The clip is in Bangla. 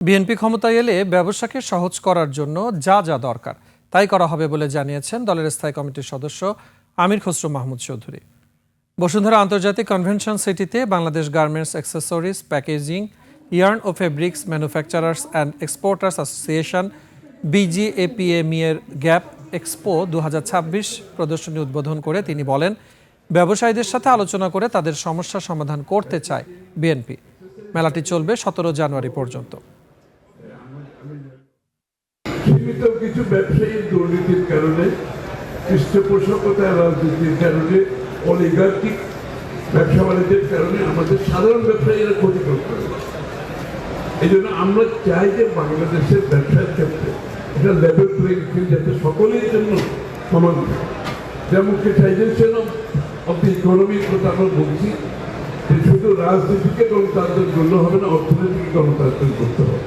বিএনপি ক্ষমতায় এলে ব্যবসাকে সহজ করার জন্য যা যা দরকার তাই করা হবে বলে জানিয়েছেন দলের স্থায়ী কমিটির সদস্য আমির খসরু মাহমুদ চৌধুরী। বসুন্ধরা আন্তর্জাতিক কনভেনশন সিটিতে Bangladesh garments accessories, packaging, yarn ও fabrics manufacturers and exporters association BGAPME এর গ্যাপ এক্সপো 2026 প্রদর্শনী উদ্বোধন করে তিনি বলেন, ব্যবসায়ীদের সাথে আলোচনা করে তাদের সমস্যা সমাধান করতে চায় বিএনপি। মেলাটি চলবে 17 জানুয়ারি পর্যন্ত। সীমিত কিছু ব্যবসায়ীর দুর্নীতির কারণে, পৃষ্ঠপোষকতার রাজনীতির কারণে, অলিগার্কিক ব্যবসা বাণিজ্যের কারণে আমাদের সাধারণ ব্যবসায়ীরা ক্ষতিগ্রস্ত হয়েছে। এই জন্য আমরা চাই যে বাংলাদেশের ব্যবসার ক্ষেত্রে এটা লেভেল প্লেইং ফিল্ড যাতে সকলের জন্য সমান থাকে। ডেমোক্রেটাইজেশন অফ দি ইকোনমির কথা আমরা বলছি যে শুধু রাজনীতিকে গণতান্ত্রিক করলে হবে না, অর্থনীতিকে গণতান্ত্রিক করতে হবে।